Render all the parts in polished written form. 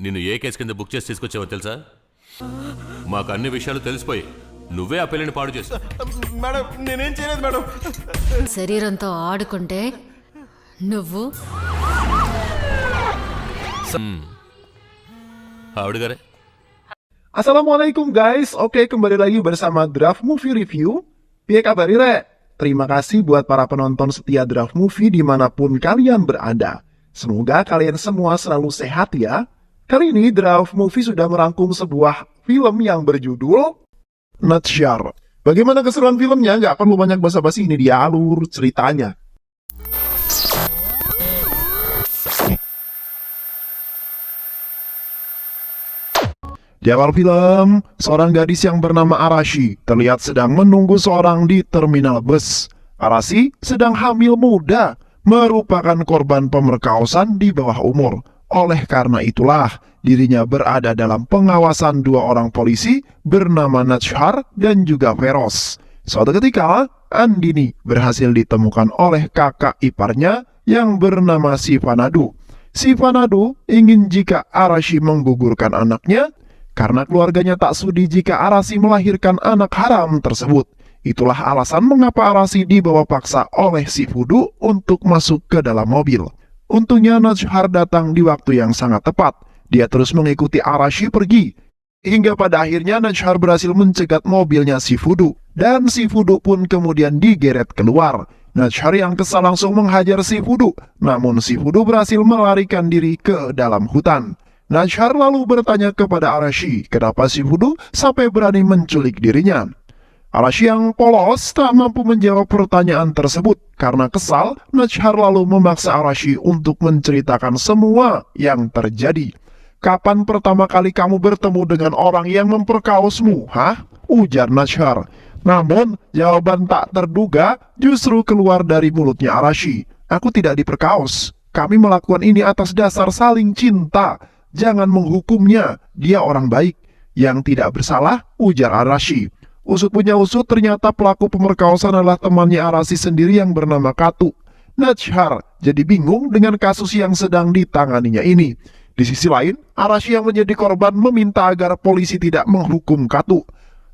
నిన్ను ఏ కేసు కింద బుక్ చేసి తీసుకొచ్చావో తెలుసా? మాకు అన్ని విషయాలు తెలిసిపోయి నువ్వే ఆ పిల్లని పాడు చేస్తావు. మేడం నేనేం చేయలేదు మేడం. శరీరంతో ఆడుకుంటే నువ్వు ఆవిడ గారే. Assalamualaikum guys, oke kembali lagi bersama Draft Movie Review. Piye kabar Ire? Terima kasih buat para penonton setia Draft Movie dimanapun kalian berada. Semoga kalian semua selalu sehat ya. Kali ini Draft Movie sudah merangkum sebuah film yang berjudul Natsyar. Bagaimana keseruan filmnya? Nggak perlu banyak basa-basi, ini dia alur ceritanya. Di awal film, seorang gadis yang bernama Arashi terlihat sedang menunggu seorang di terminal bus. Arashi sedang hamil muda, merupakan korban pemerkosaan di bawah umur. Oleh karena itulah, dirinya berada dalam pengawasan dua orang polisi bernama Natsyar dan juga Feroz. Suatu ketika, Andini berhasil ditemukan oleh kakak iparnya yang bernama Sivanadu. Sivanadu ingin jika Arashi menggugurkan anaknya, karena keluarganya tak sudi jika Arashi melahirkan anak haram tersebut. Itulah alasan mengapa Arashi dibawa paksa oleh si Fudu untuk masuk ke dalam mobil. Untungnya Natsyar datang di waktu yang sangat tepat. Dia terus mengikuti Arashi pergi. Hingga pada akhirnya Natsyar berhasil mencegat mobilnya si Fudu. Dan si Fudu pun kemudian digeret keluar. Natsyar yang kesal langsung menghajar si Fudu. Namun si Fudu berhasil melarikan diri ke dalam hutan. Natsyar lalu bertanya kepada Arashi, kenapa si Fudu sampai berani menculik dirinya. Arashi yang polos tak mampu menjawab pertanyaan tersebut. Karena kesal, Natsyar lalu memaksa Arashi untuk menceritakan semua yang terjadi. Kapan pertama kali kamu bertemu dengan orang yang memperkaosmu, hah? Ujar Natsyar. Namun, jawaban tak terduga justru keluar dari mulutnya Arashi. Aku tidak diperkaos. Kami melakukan ini atas dasar saling cinta. Jangan menghukumnya, dia orang baik. Yang tidak bersalah, ujar Arashi. Usut punya usut, ternyata pelaku pemerkosaan adalah temannya Arashi sendiri yang bernama Katu. Natsyar jadi bingung dengan kasus yang sedang ditanganinya ini. Di sisi lain, Arashi yang menjadi korban meminta agar polisi tidak menghukum Katu.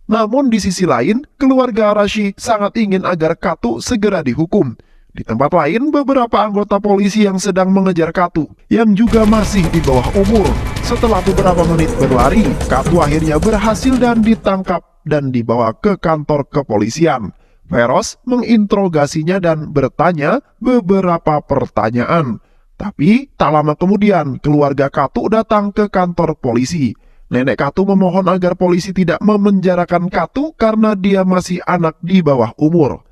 Namun di sisi lain, keluarga Arashi sangat ingin agar Katu segera dihukum. Di tempat lain, beberapa anggota polisi yang sedang mengejar Katu, yang juga masih di bawah umur. Setelah beberapa menit berlari, Katu akhirnya berhasil dan ditangkap dan dibawa ke kantor kepolisian. Feroz menginterogasinya dan bertanya beberapa pertanyaan. Tapi, tak lama kemudian, keluarga Katu datang ke kantor polisi. Nenek Katu memohon agar polisi tidak memenjarakan Katu karena dia masih anak di bawah umur.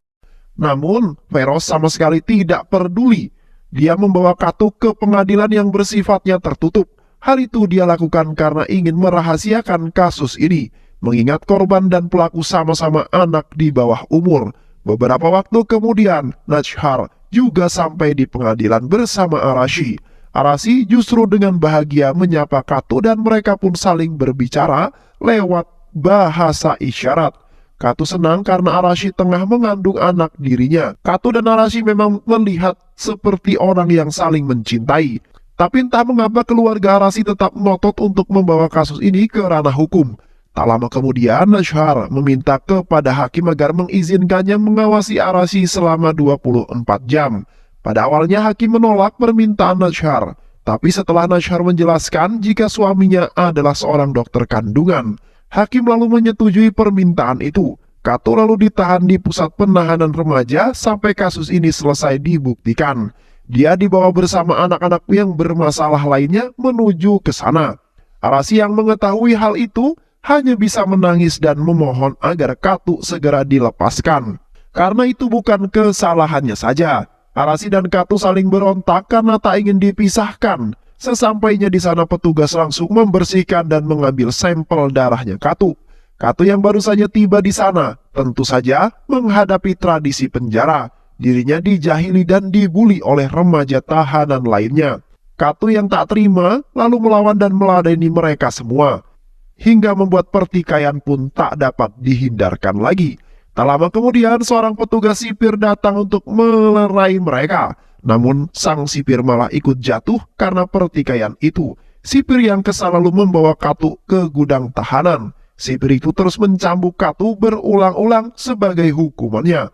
Namun, Feroz sama sekali tidak peduli. Dia membawa Katu ke pengadilan yang bersifatnya tertutup. Hal itu dia lakukan karena ingin merahasiakan kasus ini, mengingat korban dan pelaku sama-sama anak di bawah umur. Beberapa waktu kemudian, Natsyar juga sampai di pengadilan bersama Arashi. Arashi justru dengan bahagia menyapa Katu dan mereka pun saling berbicara lewat bahasa isyarat. Katu senang karena Arashi tengah mengandung anak dirinya. Katu dan Arashi memang melihat seperti orang yang saling mencintai. Tapi entah mengapa keluarga Arashi tetap ngotot untuk membawa kasus ini ke ranah hukum. Tak lama kemudian, Natsyar meminta kepada hakim agar mengizinkannya mengawasi Arashi selama 24 jam. Pada awalnya hakim menolak permintaan Natsyar. Tapi setelah Natsyar menjelaskan jika suaminya adalah seorang dokter kandungan, hakim lalu menyetujui permintaan itu. Katu lalu ditahan di pusat penahanan remaja sampai kasus ini selesai dibuktikan. Dia dibawa bersama anak-anak yang bermasalah lainnya menuju ke sana. Arashi yang mengetahui hal itu hanya bisa menangis dan memohon agar Katu segera dilepaskan. Karena itu bukan kesalahannya saja. Arashi dan Katu saling berontak karena tak ingin dipisahkan. Sesampainya di sana, petugas langsung membersihkan dan mengambil sampel darahnya Katu. Katu yang baru saja tiba di sana, tentu saja menghadapi tradisi penjara. Dirinya dijahili dan dibuli oleh remaja tahanan lainnya. Katu yang tak terima lalu melawan dan meladeni mereka semua. Hingga membuat pertikaian pun tak dapat dihindarkan lagi. Tak lama kemudian, seorang petugas sipir datang untuk melerai mereka. Namun sang sipir malah ikut jatuh karena pertikaian itu. Sipir yang kesal lalu membawa Katu ke gudang tahanan. Sipir itu terus mencambuk Katu berulang-ulang sebagai hukumannya.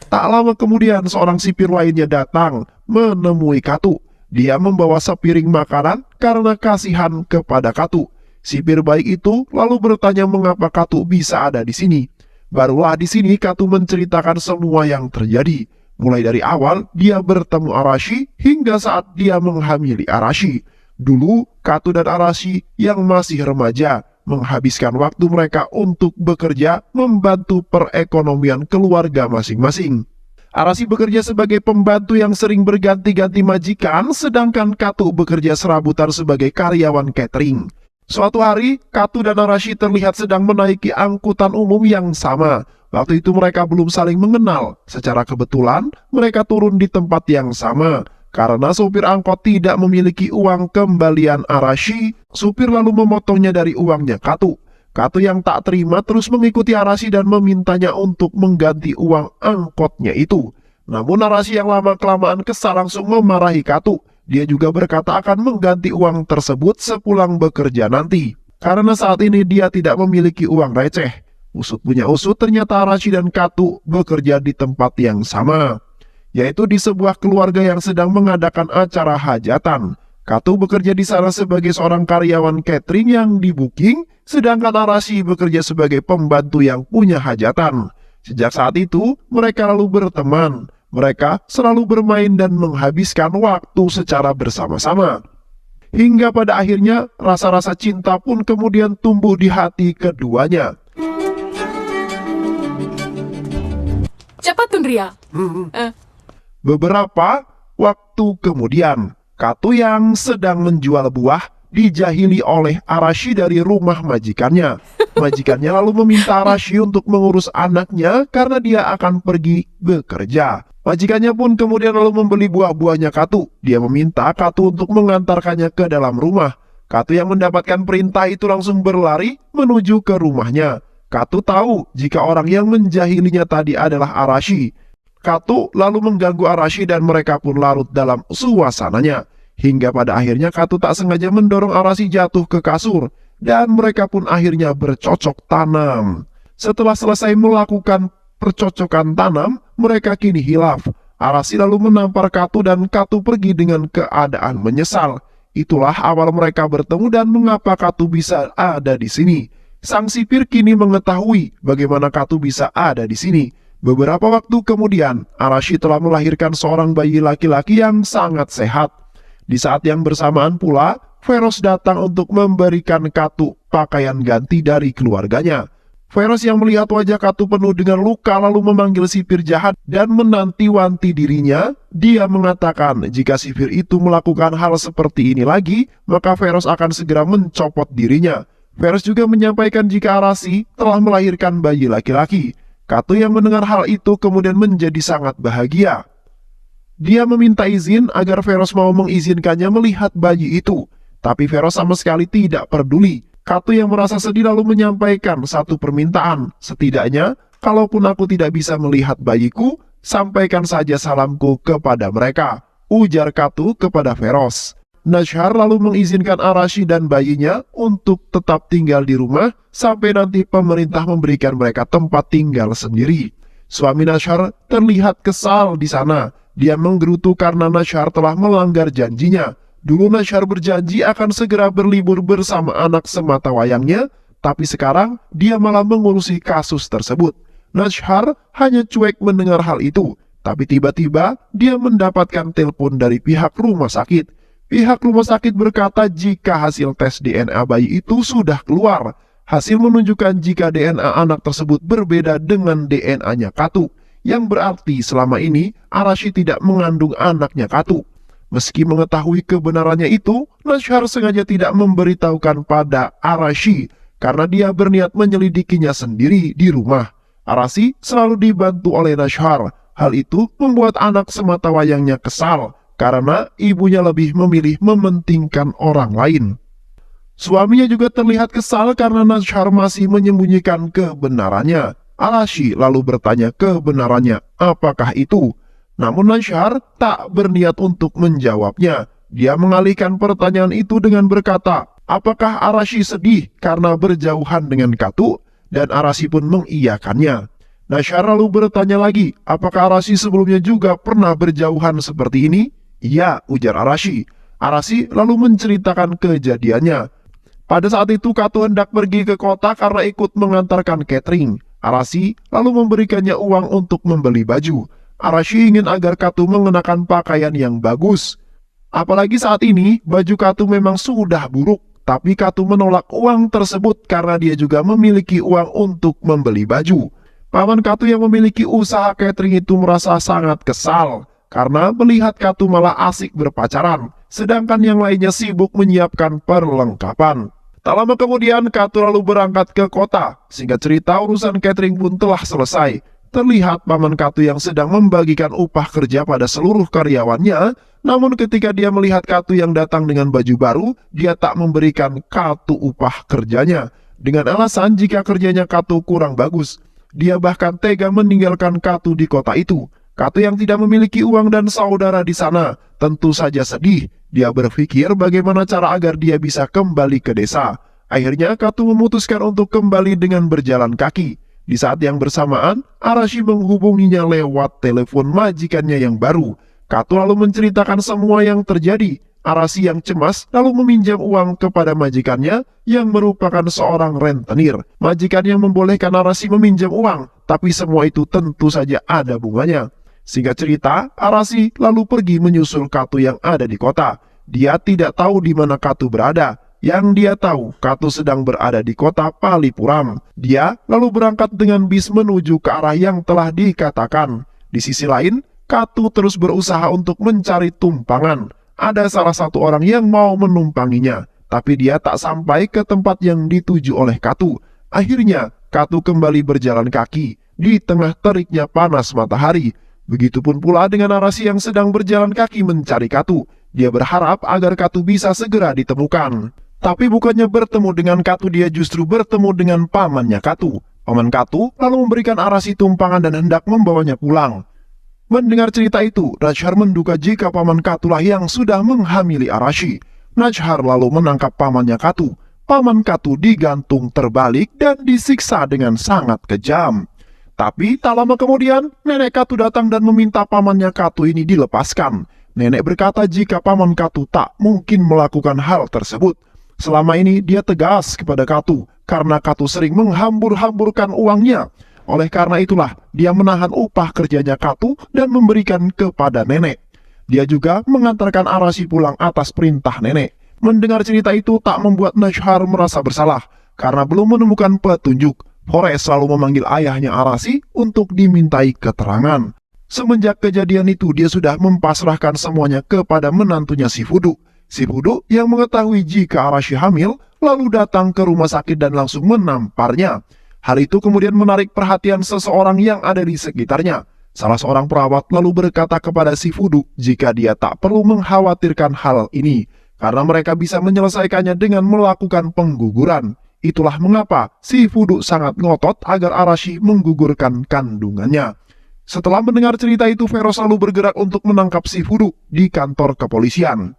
Tak lama kemudian seorang sipir lainnya datang menemui Katu. Dia membawa sepiring makanan karena kasihan kepada Katu. Sipir baik itu lalu bertanya mengapa Katu bisa ada di sini. Barulah di sini Katu menceritakan semua yang terjadi. Mulai dari awal dia bertemu Arashi hingga saat dia menghamili Arashi. Dulu Katu dan Arashi yang masih remaja menghabiskan waktu mereka untuk bekerja membantu perekonomian keluarga masing-masing. Arashi bekerja sebagai pembantu yang sering berganti-ganti majikan, sedangkan Katu bekerja serabutan sebagai karyawan catering. Suatu hari, Katu dan Arashi terlihat sedang menaiki angkutan umum yang sama. Waktu itu mereka belum saling mengenal. Secara kebetulan, mereka turun di tempat yang sama. Karena sopir angkot tidak memiliki uang kembalian Arashi, supir lalu memotongnya dari uangnya Katu. Katu yang tak terima terus mengikuti Arashi dan memintanya untuk mengganti uang angkotnya itu. Namun Arashi yang lama-kelamaan kesal langsung memarahi Katu. Dia juga berkata akan mengganti uang tersebut sepulang bekerja nanti. Karena saat ini dia tidak memiliki uang receh. Usut punya usut, ternyata Arashi dan Katu bekerja di tempat yang sama, yaitu di sebuah keluarga yang sedang mengadakan acara hajatan. Katu bekerja di sana sebagai seorang karyawan catering yang di-booking, sedangkan Arashi bekerja sebagai pembantu yang punya hajatan. Sejak saat itu, mereka lalu berteman. Mereka selalu bermain dan menghabiskan waktu secara bersama-sama. Hingga pada akhirnya, rasa-rasa cinta pun kemudian tumbuh di hati keduanya. Cepat Tundria. Beberapa waktu kemudian, Katu yang sedang menjual buah dijahili oleh Arashi dari rumah majikannya. Majikannya lalu meminta Arashi untuk mengurus anaknya karena dia akan pergi bekerja. Majikannya pun kemudian lalu membeli buah-buahnya Katu. Dia meminta Katu untuk mengantarkannya ke dalam rumah. Katu yang mendapatkan perintah itu langsung berlari menuju ke rumahnya. Katu tahu jika orang yang menjahilinya tadi adalah Arashi. Katu lalu mengganggu Arashi dan mereka pun larut dalam suasananya. Hingga pada akhirnya Katu tak sengaja mendorong Arashi jatuh ke kasur. Dan mereka pun akhirnya bercocok tanam. Setelah selesai melakukan percocokan tanam, mereka kini hilaf. Arashi lalu menampar Katu dan Katu pergi dengan keadaan menyesal. Itulah awal mereka bertemu dan mengapa Katu bisa ada di sini. Sang sipir kini mengetahui bagaimana Katu bisa ada di sini. Beberapa waktu kemudian, Arashi telah melahirkan seorang bayi laki-laki yang sangat sehat. Di saat yang bersamaan pula, Veros datang untuk memberikan Katu pakaian ganti dari keluarganya. Veros yang melihat wajah Katu penuh dengan luka lalu memanggil sipir jahat dan menanti-wanti dirinya. Dia mengatakan jika sipir itu melakukan hal seperti ini lagi, maka Veros akan segera mencopot dirinya. Veros juga menyampaikan jika Arashi telah melahirkan bayi laki-laki. Katu yang mendengar hal itu kemudian menjadi sangat bahagia. Dia meminta izin agar Veros mau mengizinkannya melihat bayi itu. Tapi Veros sama sekali tidak peduli. Katu yang merasa sedih lalu menyampaikan satu permintaan. Setidaknya, kalaupun aku tidak bisa melihat bayiku, sampaikan saja salamku kepada mereka, ujar Katu kepada Veros. Nashar lalu mengizinkan Arashi dan bayinya untuk tetap tinggal di rumah sampai nanti pemerintah memberikan mereka tempat tinggal sendiri. Suami Nashar terlihat kesal di sana. Dia menggerutu karena Nashar telah melanggar janjinya. Dulu Nashar berjanji akan segera berlibur bersama anak semata wayangnya, tapi sekarang dia malah mengurusi kasus tersebut. Nashar hanya cuek mendengar hal itu, tapi tiba-tiba dia mendapatkan telepon dari pihak rumah sakit. Pihak rumah sakit berkata jika hasil tes DNA bayi itu sudah keluar. Hasil menunjukkan jika DNA anak tersebut berbeda dengan DNA-nya Katu, yang berarti selama ini Arashi tidak mengandung anaknya Katu. Meski mengetahui kebenarannya itu, Nashar sengaja tidak memberitahukan pada Arashi karena dia berniat menyelidikinya sendiri di rumah. Arashi selalu dibantu oleh Nashar. Hal itu membuat anak semata wayangnya kesal karena ibunya lebih memilih mementingkan orang lain. Suaminya juga terlihat kesal karena Nashar masih menyembunyikan kebenarannya. Arashi lalu bertanya kebenarannya, apakah itu? Namun Nashar tak berniat untuk menjawabnya. Dia mengalihkan pertanyaan itu dengan berkata, apakah Arashi sedih karena berjauhan dengan Katu? Dan Arashi pun mengiyakannya. Nashar lalu bertanya lagi, apakah Arashi sebelumnya juga pernah berjauhan seperti ini? Iya, ujar Arashi. Arashi lalu menceritakan kejadiannya. Pada saat itu Katu hendak pergi ke kota karena ikut mengantarkan catering. Arashi lalu memberikannya uang untuk membeli baju. Arashi ingin agar Katu mengenakan pakaian yang bagus. Apalagi saat ini, baju Katu memang sudah buruk, tapi Katu menolak uang tersebut karena dia juga memiliki uang untuk membeli baju. Paman Katu yang memiliki usaha catering itu merasa sangat kesal, karena melihat Katu malah asik berpacaran, sedangkan yang lainnya sibuk menyiapkan perlengkapan. Tak lama kemudian, Katu lalu berangkat ke kota, sehingga cerita urusan catering pun telah selesai. Terlihat paman Katu yang sedang membagikan upah kerja pada seluruh karyawannya, namun ketika dia melihat Katu yang datang dengan baju baru, dia tak memberikan Katu upah kerjanya. Dengan alasan jika kerjanya Katu kurang bagus, dia bahkan tega meninggalkan Katu di kota itu. Katu yang tidak memiliki uang dan saudara di sana, tentu saja sedih. Dia berpikir bagaimana cara agar dia bisa kembali ke desa. Akhirnya Katu memutuskan untuk kembali dengan berjalan kaki. Di saat yang bersamaan, Arashi menghubunginya lewat telepon majikannya yang baru. Katu lalu menceritakan semua yang terjadi. Arashi yang cemas lalu meminjam uang kepada majikannya yang merupakan seorang rentenir. Majikannya membolehkan Arashi meminjam uang, tapi semua itu tentu saja ada bunganya. Singkat cerita, Arashi lalu pergi menyusul Katu yang ada di kota. Dia tidak tahu di mana Katu berada. Yang dia tahu, Katu sedang berada di kota Palipuram. Dia lalu berangkat dengan bis menuju ke arah yang telah dikatakan. Di sisi lain, Katu terus berusaha untuk mencari tumpangan. Ada salah satu orang yang mau menumpanginya, tapi dia tak sampai ke tempat yang dituju oleh Katu. Akhirnya, Katu kembali berjalan kaki di tengah teriknya panas matahari. Begitupun pula dengan Arashi yang sedang berjalan kaki mencari Katu. Dia berharap agar Katu bisa segera ditemukan. Tapi bukannya bertemu dengan Katu, dia justru bertemu dengan pamannya Katu. Paman Katu lalu memberikan Arashi tumpangan dan hendak membawanya pulang. Mendengar cerita itu, Nashar menduga jika paman Katulah yang sudah menghamili Arashi. Nashar lalu menangkap pamannya Katu. Paman Katu digantung terbalik dan disiksa dengan sangat kejam. Tapi tak lama kemudian, nenek Katu datang dan meminta pamannya Katu ini dilepaskan. Nenek berkata jika paman Katu tak mungkin melakukan hal tersebut. Selama ini dia tegas kepada Katu karena Katu sering menghambur-hamburkan uangnya. Oleh karena itulah dia menahan upah kerjanya Katu dan memberikan kepada nenek. Dia juga mengantarkan Arashi pulang atas perintah nenek. Mendengar cerita itu tak membuat Nashar merasa bersalah karena belum menemukan petunjuk. Forest selalu memanggil ayahnya Arashi untuk dimintai keterangan. Semenjak kejadian itu dia sudah mempasrahkan semuanya kepada menantunya Shifudu. Shifudu yang mengetahui jika Arashi hamil lalu datang ke rumah sakit dan langsung menamparnya. Hal itu kemudian menarik perhatian seseorang yang ada di sekitarnya. Salah seorang perawat lalu berkata kepada Shifudu jika dia tak perlu mengkhawatirkan hal ini, karena mereka bisa menyelesaikannya dengan melakukan pengguguran. Itulah mengapa Shifudu sangat ngotot agar Arashi menggugurkan kandungannya. Setelah mendengar cerita itu, Feroz lalu bergerak untuk menangkap Shifudu di kantor kepolisian.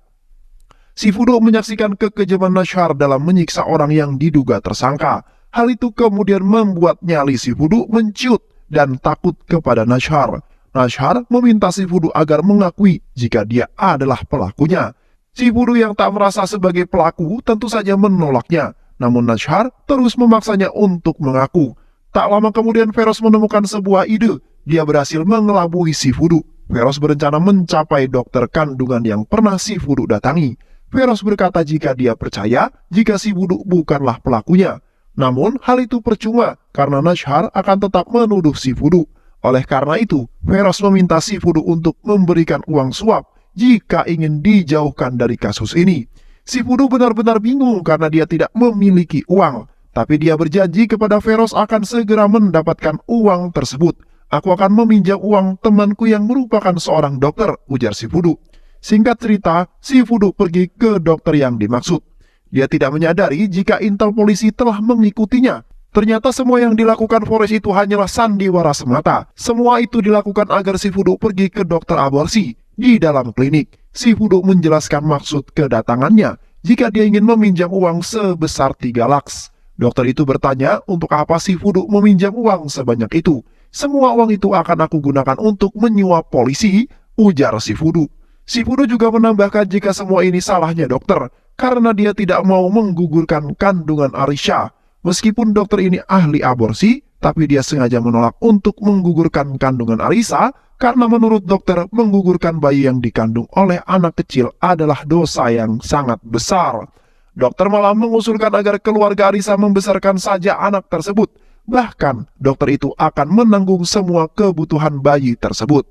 Shifudu menyaksikan kekejaman Nashar dalam menyiksa orang yang diduga tersangka. Hal itu kemudian membuat nyali Shifudu menciut dan takut kepada Nashar. Nashar meminta Shifudu agar mengakui jika dia adalah pelakunya. Shifudu yang tak merasa sebagai pelaku tentu saja menolaknya. Namun Nashar terus memaksanya untuk mengaku. Tak lama kemudian Feroz menemukan sebuah ide. Dia berhasil mengelabui Shifudu. Feroz berencana mencapai dokter kandungan yang pernah Shifudu datangi. Feroz berkata jika dia percaya jika Shifudu bukanlah pelakunya. Namun hal itu percuma karena Nashar akan tetap menuduh Shifudu. Oleh karena itu, Feroz meminta Shifudu untuk memberikan uang suap jika ingin dijauhkan dari kasus ini. Shifudu benar-benar bingung karena dia tidak memiliki uang. Tapi dia berjanji kepada Feroz akan segera mendapatkan uang tersebut. Aku akan meminjam uang temanku yang merupakan seorang dokter, ujar Shifudu. Singkat cerita, Shifudu pergi ke dokter yang dimaksud. Dia tidak menyadari jika intel polisi telah mengikutinya. Ternyata semua yang dilakukan Forest itu hanyalah sandiwara semata. Semua itu dilakukan agar si Fudu pergi ke dokter aborsi. Di dalam klinik, si Fudu menjelaskan maksud kedatangannya jika dia ingin meminjam uang sebesar 3 lakhs. Dokter itu bertanya untuk apa si Fudu meminjam uang sebanyak itu. Semua uang itu akan aku gunakan untuk menyuap polisi, ujar si Fudu. Si Fudu juga menambahkan jika semua ini salahnya dokter, karena dia tidak mau menggugurkan kandungan Arisha. Meskipun dokter ini ahli aborsi, tapi dia sengaja menolak untuk menggugurkan kandungan Arisa karena menurut dokter menggugurkan bayi yang dikandung oleh anak kecil adalah dosa yang sangat besar. Dokter malah mengusulkan agar keluarga Arisa membesarkan saja anak tersebut. Bahkan dokter itu akan menanggung semua kebutuhan bayi tersebut.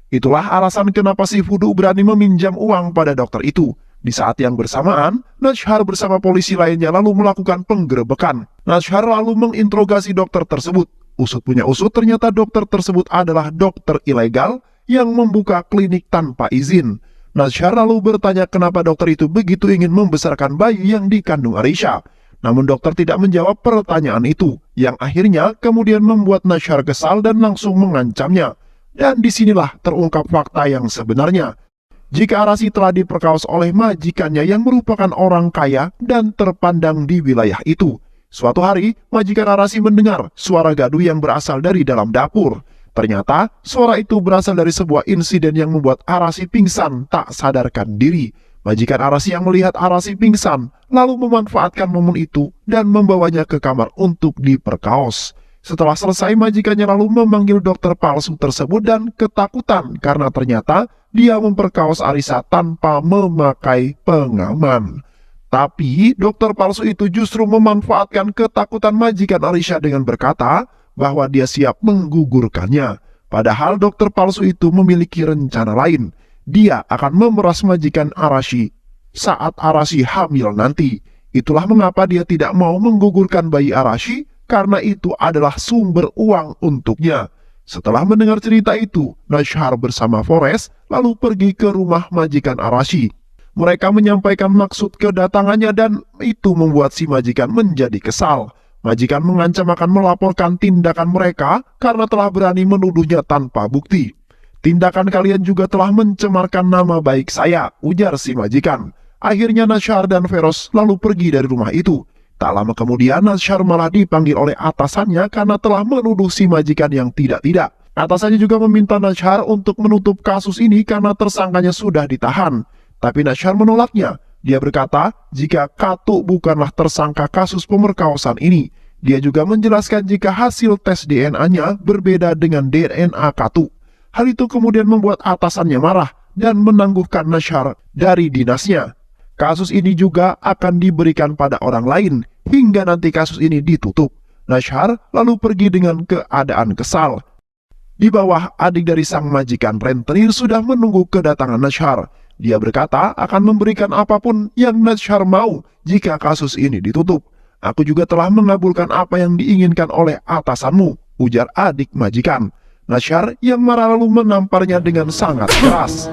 Itulah alasan kenapa si Fudu berani meminjam uang pada dokter itu. Di saat yang bersamaan, Nashar bersama polisi lainnya lalu melakukan penggerebekan. Nashar lalu menginterogasi dokter tersebut. Usut punya usut, ternyata dokter tersebut adalah dokter ilegal yang membuka klinik tanpa izin. Nashar lalu bertanya kenapa dokter itu begitu ingin membesarkan bayi yang dikandung Arisha. Namun dokter tidak menjawab pertanyaan itu, yang akhirnya kemudian membuat Nashar kesal dan langsung mengancamnya. Dan disinilah terungkap fakta yang sebenarnya. Jika Arasi telah diperkaos oleh majikannya yang merupakan orang kaya dan terpandang di wilayah itu. Suatu hari, majikan Arasi mendengar suara gaduh yang berasal dari dalam dapur. Ternyata, suara itu berasal dari sebuah insiden yang membuat Arasi pingsan tak sadarkan diri. Majikan Arasi yang melihat Arasi pingsan, lalu memanfaatkan momen itu dan membawanya ke kamar untuk diperkaos. Setelah selesai, majikannya lalu memanggil dokter palsu tersebut dan ketakutan karena ternyata dia memperkaos Arisa tanpa memakai pengaman. Tapi dokter palsu itu justru memanfaatkan ketakutan majikan Arisa dengan berkata bahwa dia siap menggugurkannya. Padahal dokter palsu itu memiliki rencana lain. Dia akan memeras majikan Arashi saat Arashi hamil nanti. Itulah mengapa dia tidak mau menggugurkan bayi Arashi, karena itu adalah sumber uang untuknya. Setelah mendengar cerita itu, Nashar bersama Forest lalu pergi ke rumah majikan Arashi. Mereka menyampaikan maksud kedatangannya dan itu membuat si majikan menjadi kesal. Majikan mengancam akan melaporkan tindakan mereka karena telah berani menuduhnya tanpa bukti. Tindakan kalian juga telah mencemarkan nama baik saya, ujar si majikan. Akhirnya Nashar dan Feroz lalu pergi dari rumah itu. Tak lama kemudian Nashar malah dipanggil oleh atasannya karena telah menuduh si majikan yang tidak-tidak. Atasannya juga meminta Nashar untuk menutup kasus ini karena tersangkanya sudah ditahan. Tapi Nashar menolaknya. Dia berkata jika Katu bukanlah tersangka kasus pemerkosaan ini. Dia juga menjelaskan jika hasil tes DNA-nya berbeda dengan DNA Katu. Hal itu kemudian membuat atasannya marah dan menangguhkan Nashar dari dinasnya. Kasus ini juga akan diberikan pada orang lain hingga nanti kasus ini ditutup. Nashar lalu pergi dengan keadaan kesal. Di bawah, adik dari sang majikan rentenir sudah menunggu kedatangan Nashar. Dia berkata akan memberikan apapun yang Nashar mau jika kasus ini ditutup. Aku juga telah mengabulkan apa yang diinginkan oleh atasanmu, ujar adik majikan. Nashar yang marah lalu menamparnya dengan sangat keras.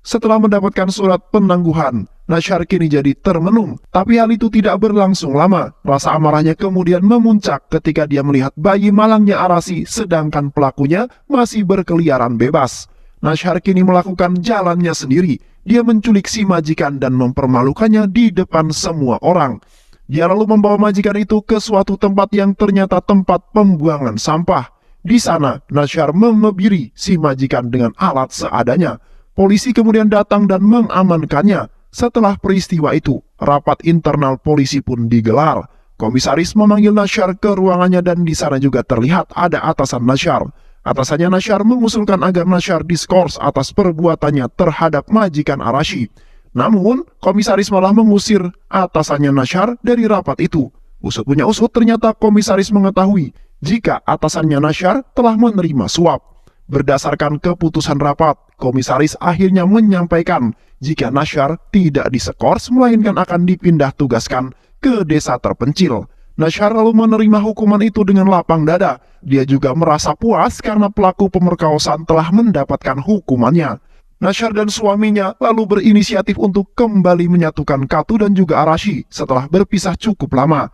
Setelah mendapatkan surat penangguhan, Nashar kini jadi termenung. Tapi hal itu tidak berlangsung lama. Rasa amarahnya kemudian memuncak ketika dia melihat bayi malangnya Arasi sedangkan pelakunya masih berkeliaran bebas. Nashar kini melakukan jalannya sendiri. Dia menculik si majikan dan mempermalukannya di depan semua orang. Dia lalu membawa majikan itu ke suatu tempat yang ternyata tempat pembuangan sampah. Di sana, Nashar mengebiri si majikan dengan alat seadanya. Polisi kemudian datang dan mengamankannya. Setelah peristiwa itu, rapat internal polisi pun digelar. Komisaris memanggil Nashar ke ruangannya dan di sana juga terlihat ada atasan Nashar. Atasannya Nashar mengusulkan agar Nashar diskors atas perbuatannya terhadap majikan Arashi. Namun, komisaris malah mengusir atasannya Nashar dari rapat itu. Usut punya usut, ternyata komisaris mengetahui jika atasannya Nashar telah menerima suap. Berdasarkan keputusan rapat, komisaris akhirnya menyampaikan jika Nashar tidak diskors melainkan akan dipindah tugaskan ke desa terpencil. Nashar lalu menerima hukuman itu dengan lapang dada. Dia juga merasa puas karena pelaku pemerkosaan telah mendapatkan hukumannya. Nashar dan suaminya lalu berinisiatif untuk kembali menyatukan Katu dan juga Arashi setelah berpisah cukup lama.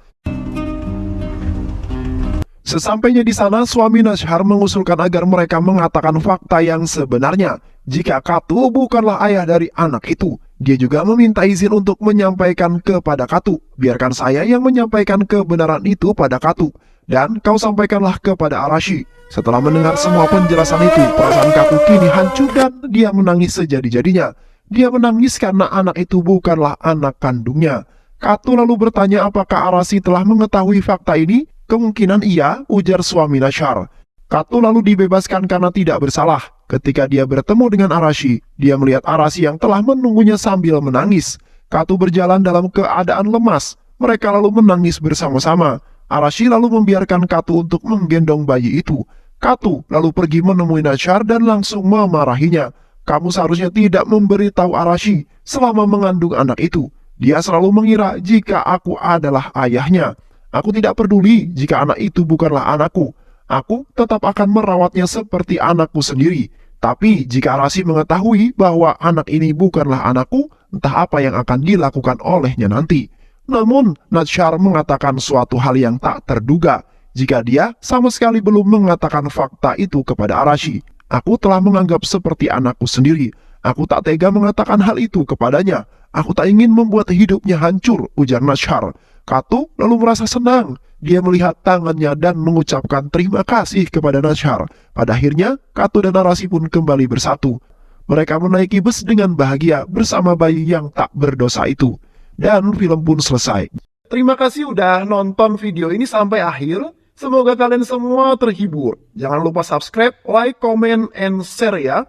Sesampainya di sana, suami Nashar mengusulkan agar mereka mengatakan fakta yang sebenarnya. Jika Katu bukanlah ayah dari anak itu, dia juga meminta izin untuk menyampaikan kepada Katu. Biarkan saya yang menyampaikan kebenaran itu pada Katu, dan kau sampaikanlah kepada Arashi. Setelah mendengar semua penjelasan itu, perasaan Katu kini hancur dan dia menangis sejadi-jadinya. Dia menangis karena anak itu bukanlah anak kandungnya. Katu lalu bertanya apakah Arashi telah mengetahui fakta ini. Kemungkinan iya, ujar suami Nashar. Katu lalu dibebaskan karena tidak bersalah. Ketika dia bertemu dengan Arashi, dia melihat Arashi yang telah menunggunya sambil menangis. Katu berjalan dalam keadaan lemas. Mereka lalu menangis bersama-sama. Arashi lalu membiarkan Katu untuk menggendong bayi itu. Katu lalu pergi menemui Nashar dan langsung memarahinya. Kamu seharusnya tidak memberitahu Arashi selama mengandung anak itu. Dia selalu mengira jika aku adalah ayahnya. Aku tidak peduli jika anak itu bukanlah anakku. Aku tetap akan merawatnya seperti anakku sendiri. Tapi jika Arashi mengetahui bahwa anak ini bukanlah anakku, entah apa yang akan dilakukan olehnya nanti. Namun, Nashar mengatakan suatu hal yang tak terduga. Jika dia sama sekali belum mengatakan fakta itu kepada Arashi. Aku telah menganggap seperti anakku sendiri. Aku tak tega mengatakan hal itu kepadanya. Aku tak ingin membuat hidupnya hancur, ujar Nashar. Katu lalu merasa senang. Dia melihat tangannya dan mengucapkan terima kasih kepada Nashar. Pada akhirnya, Katu dan Arashi pun kembali bersatu. Mereka menaiki bus dengan bahagia bersama bayi yang tak berdosa itu. Dan film pun selesai. Terima kasih udah nonton video ini sampai akhir. Semoga kalian semua terhibur. Jangan lupa subscribe, like, comment, and share ya.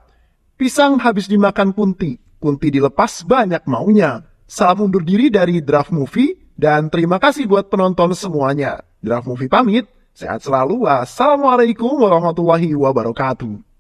Pisang habis dimakan Kunti. Kunti dilepas banyak maunya. Salam undur diri dari Draft Movie. Dan terima kasih buat penonton semuanya. Draft Movie pamit. Sehat selalu. Wassalamualaikum warahmatullahi wabarakatuh.